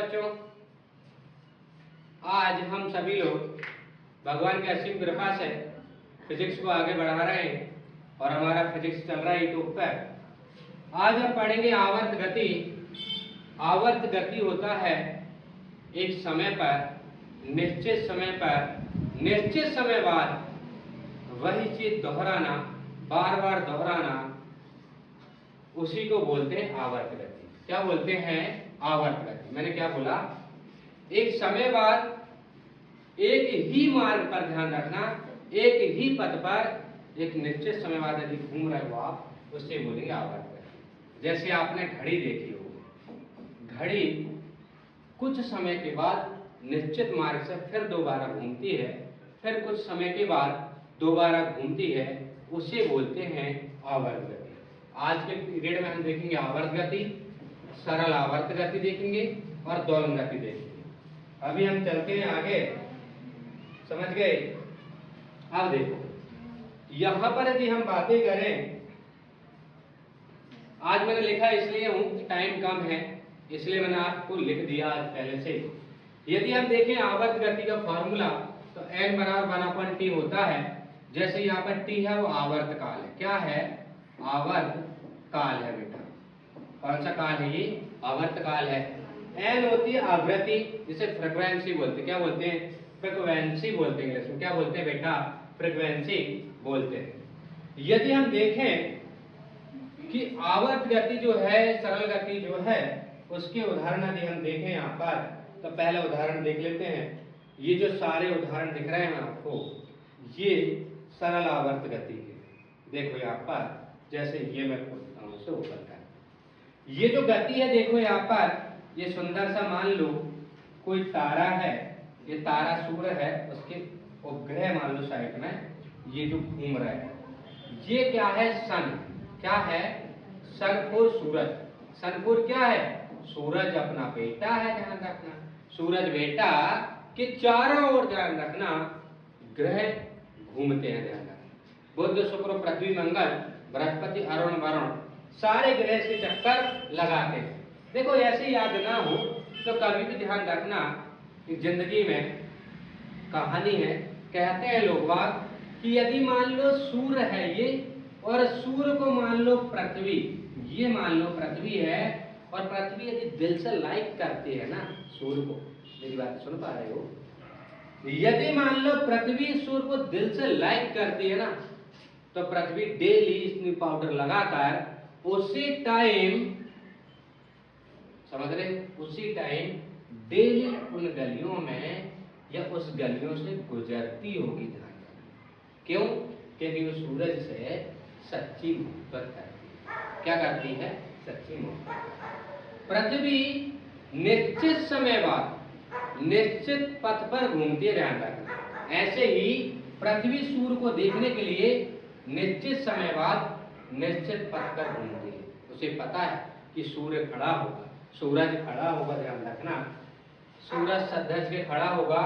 बच्चों, आज हम सभी लोग भगवान की असीम कृपा से फिजिक्स को आगे बढ़ा रहे हैं और हमारा फिजिक्स चल रहा है यूट्यूब पर। आज हम पढ़ेंगे आवर्त गति। आवर्त गति होता है एक समय पर, निश्चित समय पर, निश्चित समय बाद वही चीज दोहराना, बार बार दोहराना, उसी को बोलते हैं आवर्त गति। क्या बोलते हैं? आवर्त गति। मैंने क्या बोला? एक समय बाद एक ही मार्ग पर, ध्यान रखना, एक ही पथ पर एक निश्चित समय बाद यदि घूम रहे हो आप, उससे बोलेंगे आवर्त गति। जैसे आपने घड़ी देखी हो, घड़ी कुछ समय के बाद निश्चित मार्ग से फिर दोबारा घूमती है, फिर कुछ समय के बाद दोबारा घूमती है, उसे बोलते हैं आवर्त गति। आज के पीरियड में हम देखेंगे आवर्त गति, सरल आवर्त गति देखेंगे और दोलन गति देखेंगे। अभी हम चलते हैं आगे, समझ गए? अब देखो, यहां पर यदि हम बातें करें, आज मैंने लिखा इसलिए हूं, टाइम कम है इसलिए मैंने आपको लिख दिया आज पहले से। यदि हम देखें आवर्त गति का फॉर्मूला, तो n बराबर 1/t होता है। जैसे यहाँ पर t है वो आवर्त काल है। क्या है? आवर्त काल है बेटा। कौन सा काल है ये? आवर्त काल है। n होती है आवृत्ति, जिसे फ्रीक्वेंसी बोलते हैं। क्या बोलते हैं? फ्रीक्वेंसी बोलते हैं इंग्लिश में। क्या बोलते हैं बेटा? फ्रीक्वेंसी बोलते हैं। यदि हम देखें कि आवर्त गति जो है, सरल गति जो है, उसके उदाहरण यदि हम देखें यहाँ पर, तो पहला उदाहरण देख लेते हैं। ये जो सारे उदाहरण दिख रहे हैं आपको, ये सरल आवर्त गति के। देखो यहाँ पर, जैसे ये मैं खोलता हूँ, इसे ओपन कर, ये जो गति है देखो यहाँ पर, ये सुंदर सा मान लो कोई तारा है, ये तारा सूर्य है, उसके उपग्रह मान लो साइड में, ये जो घूम रहा है, ये क्या है? सन। क्या है? सन फॉर सूरज। सन फॉर क्या है? सूरज अपना बेटा है, ध्यान रखना। सूरज बेटा के चारों ओर, ध्यान रखना, ग्रह घूमते हैं, ध्यान रखना। बुध, शुक्र, पृथ्वी, मंगल, बृहस्पति, अरुण, वरुण, सारे ग्रह से चक्कर लगाते हैं। देखो ऐसे याद ना हो तो कभी भी ध्यान रखना कि जिंदगी में कहानी है, कहते हैं लोग बाग कि यदि मान लो सूर्य है ये, और सूर्य को मान लो पृथ्वी, ये मान लो पृथ्वी है, और पृथ्वी यदि दिल से लाइक करती है ना सूर्य को, मेरी बात सुन पा रहे हो? यदि मान लो पृथ्वी सूर्य को दिल से लाइक करती है ना, तो पृथ्वी डेली स्नो पाउडर लगाकर उसी टाइम, समझ रहे, उसी टाइम डेली उन गलियों में या उस गलियों से गुजरती होगी। ध्यान रखना। क्यों? क्योंकि वो सूरज से सच्ची मोहब्बत करती है। क्या करती है? सच्ची मोहब्बत। पृथ्वी निश्चित समय बाद निश्चित पथ पर घूमती है, ध्यान रखना। ऐसे ही पृथ्वी सूर्य को देखने के लिए निश्चित समय बाद निश्चित पथ पर घूमती है। उसे पता है कि सूर्य खड़ा होगा, सूरज खड़ा होगा, ध्यान रखना, सूरज सधज के खड़ा होगा,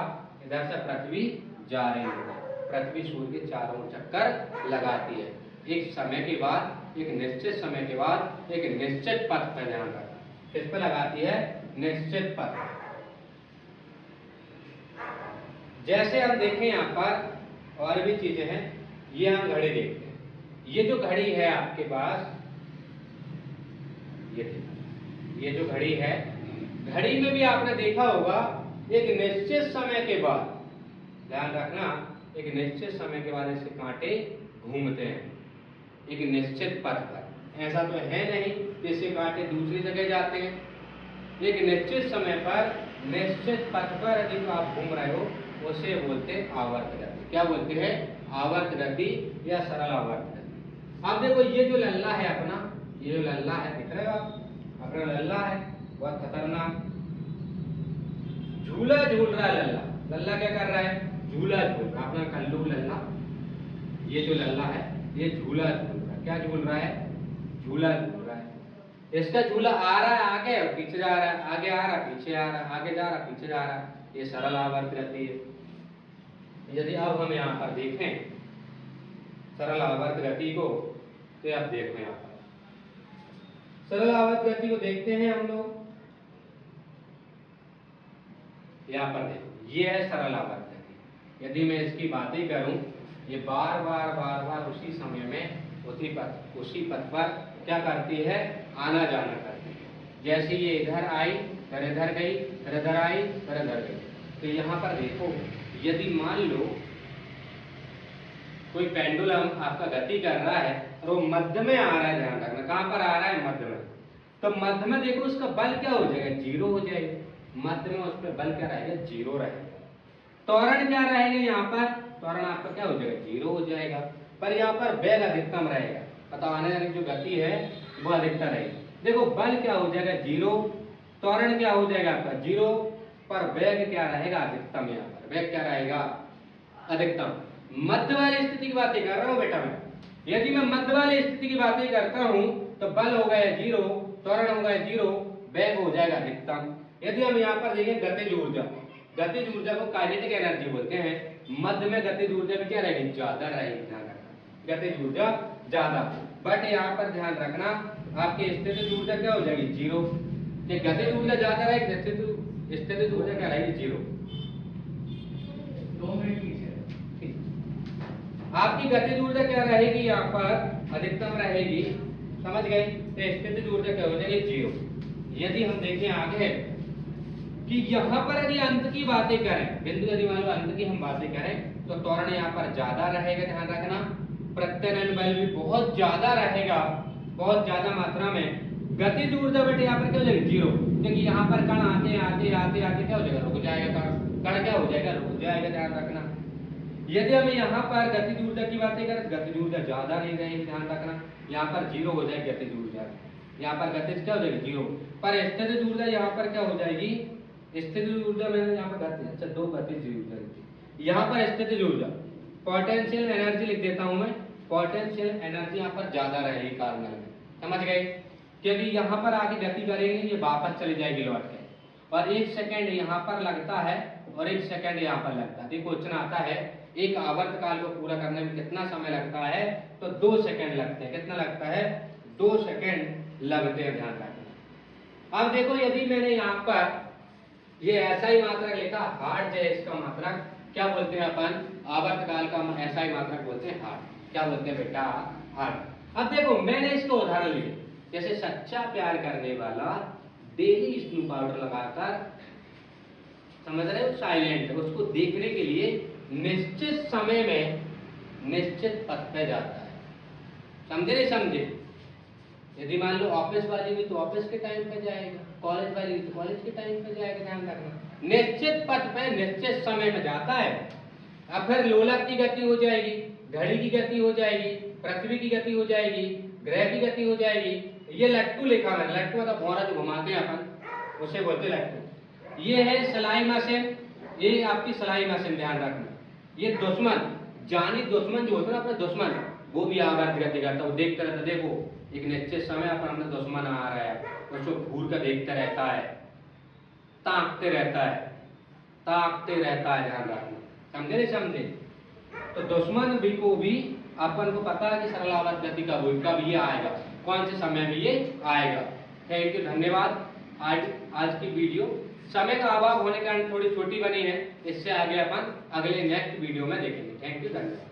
इधर से पृथ्वी जा रही होगी। पृथ्वी सूर्य के चारों चक्कर लगाती है, एक समय के बाद, एक निश्चित समय के बाद, एक निश्चित पथ पर, ध्यान रखना। किस पर लगाती है? निश्चित पथ। जैसे हम देखें यहाँ पर और भी चीजें हैं, ये हम घड़ी देखते हैं। ये जो घड़ी है आपके पास, ये जो घड़ी है, घड़ी में भी आपने देखा होगा एक निश्चित समय के बाद, ध्यान रखना, एक निश्चित समय के बाद ऐसे कांटे घूमते हैं एक निश्चित पथ पर। ऐसा तो है नहीं जैसे कांटे दूसरी जगह जाते हैं। एक निश्चित समय पर, निश्चित पथ पर यदि आप घूम रहे हो, उसे बोलते हैं आवर्त गति। क्या बोलते हैं? आवर्त गति या सरल आवर्त गति। अब देखो ये जो लल्ला है अपना, ये जो लल्ला है, दिख रहे हो आप? अपना लल्ला है, बहुत खतरनाक झूला झूल रहा है। लल्ला, लल्ला क्या कर रहा है? झूला झूल रहा है। अपना कल्लू लल्ला, ये जो लल्ला है, ये झूला झूल रहा है। क्या झूल रहा है? झूला झूल रहा है। इसका झूला आ रहा है आगे और पीछे जा रहा है, आगे आ रहा है, पीछे आ रहा है, आगे जा रहा है, पीछे जा रहा है। ये सरल आवर्त गति है। यदि अब हम यहाँ पर देखें सरल आवर्त गति को, तो अब देखो यहाँ पर सरल आवर्त गति को देखते हैं हम लोग। यहाँ पर देखो ये है सरल आवर्त गति। यदि मैं इसकी बातें करूं, ये बार बार उसी समय में उसी पथ पर क्या करती है, आना जाना करती है। जैसे ये इधर आई फिर इधर गई, फिर इधर आई फिर इधर गई। तो यहाँ पर देखो यदि मान लो कोई पेंडुलम आपका गति कर रहा है और वो मध्य में आ रहा है, ध्यान रखना कहाँ पर आ रहा है, मध्य में। तो मध्य में देखो उसका बल क्या हो जाएगा, जीरो हो जाएगा। मध्य में उस पर बल क्या रहेगा, जीरो रहेगा। त्वरण क्या रहेगा, यहाँ पर त्वरण आपका क्या हो जाएगा, जीरो हो जाएगा। पर यहाँ पर वेग अधिकतम रहेगा, मतलब आने जाने की जो गति है वो अधिकतम रहेगी। देखो बल क्या हो जाएगा, जीरो, त्वरण क्या हो जाएगा आपका जीरो, पर वेग क्या रहेगा, अधिकतम। यहाँ पर वेग क्या रहेगा, अधिकतम। मध्य वाली स्थिति की बातें कर रहा हूँ बेटा मैं। यदि मैं मध्य वाली स्थिति की बातें करता हूँ तो बल हो गया जीरो, त्वरण हो गया जीरो, वेग हो जाएगा अधिकतम। यदि हम यहाँ पर देखें गतिज ऊर्जा, गतिज ऊर्जा को काइनेटिक एनर्जी बोलते हैं। मध्य में गतिज ऊर्जा भी क्या रहेगी, ज्यादा रहेगी, ध्यान रखना, गतिज ऊर्जा ज्यादा। बट यहाँ पर ध्यान रखना आपकी स्थितिज ऊर्जा क्या हो जाएगी, जीरो। गतिज ऊर्जा ज्यादा रहेगी, स्थितिज ऊर्जा क्या रहेगी, जीरो। आपकी गतिज ऊर्जा क्या रहेगी, यहाँ पर अधिकतम रहेगी, समझ गए। तो स्थितिज ऊर्जा क्या हो जाएगी, जीरो। यदि हम देखें आगे कि यहाँ पर यदि अंत की बातें करें, बिंदु यदि मान लो अंत की हम बातें करें तो त्वरण यहाँ पर ज्यादा रहेगा, ध्यान रखना। प्रत्यानयन बल भी बहुत ज्यादा रहेगा, बहुत ज्यादा मात्रा में। गतिज ऊर्जा बेटे यहाँ पर क्या हो जाएगी, जीरो, क्योंकि यहाँ पर कण आते आते आते आते क्या हो जाएगा, रुक जाएगा। कण क्या हो जाएगा, रुक जाएगा, ध्यान रखना। यदि हम यहाँ पर गतिज ऊर्जा की बातें करें तो गतिज ऊर्जा ज्यादा नहीं रहेगी, ध्यान रखना। यहाँ पर जीरो हो जाएगी गतिज ऊर्जा, यहाँ पर गतिज क्या हो जाएगी, जीरो। पर स्थितिज ऊर्जा यहाँ पर क्या हो जाएगी, स्थितिज ऊर्जा मैंने यहाँ पर गति, अच्छा दो गतिज ऊर्जा, यहाँ पर स्थितिज ऊर्जा, पोटेंशियल एनर्जी लिख देता हूँ मैं। पोटेंशियल एनर्जी यहाँ पर ज्यादा रहेगी कार्बन में, समझ गए। क्योंकि यहाँ पर आके गति करेंगे, ये वापस चली जाएगी लौट के, और 1 सेकंड यहाँ पर लगता है और 1 सेकंड यहाँ पर लगता है। देखो क्वेश्चन आता है एक आवर्त काल को पूरा करने में कितना समय लगता है, तो 2 सेकंड लगते हैं। कितना लगता है, 2 सेकंड लगते हैं, ध्यान रखना। अब देखो यदि मैंने यहाँ पर ये ऐसा ही मात्रक लिखा, हार्ड है इसका मात्रक, क्या बोलते हैं अपन, आवर्त काल का ऐसा ही मात्रक बोलते हैं हार्ड। क्या बोलते हैं बेटा, हार्ड। अब देखो मैंने इसको उदाहरण लिए, जैसे सच्चा प्यार करने वाला डेली स्नू पाउडर लगाकर, समझ रहे हो, साइलेंट, उसको देखने के लिए निश्चित समय में निश्चित पथ पे जाता है। समझे नहीं समझे। यदि मान लो ऑफिस वाली भी तो ऑफिस के टाइम पे जाएगा, कॉलेज वाली भी तो कॉलेज के टाइम पे जाएगा, ध्यान रखना। निश्चित पथ पे निश्चित समय में जाता है। अब फिर लोलक की गति हो जाएगी, घड़ी की गति हो जाएगी, पृथ्वी की गति हो जाएगी, ग्रह की गति हो जाएगी। ये लट्टू लिखा है, लट्टू मतलब भौरा जो घुमाते हैं अपन, उसे बोलते हैं लट्टू। ये है सिलाई मशीन, ये आपकी सिलाई मशीन, ध्यान रखना। ये दुश्मन, जानी दुश्मन जो होता है ना अपना दुश्मन, वो भी आवर्त गति करता है, वो देखते रहता है। देखो एक निश्चित समय अपना दुश्मन आ रहा है, उसको घूर कर देखता रहता है, ताकते रहता है, ताकते रहता है, ध्यान रखना। समझे नहीं समझे। तो दुश्मन भी को भी अपन को पता है कि सरल आवर्त गति कब ये आएगा, कौन से समय में ये आएगा। थैंक यू, धन्यवाद। आज की वीडियो समय का अभाव होने के कारण थोड़ी छोटी बनी है, इससे आगे अपन अगले नेक्स्ट वीडियो में देखेंगे। थैंक यू, धन्यवाद।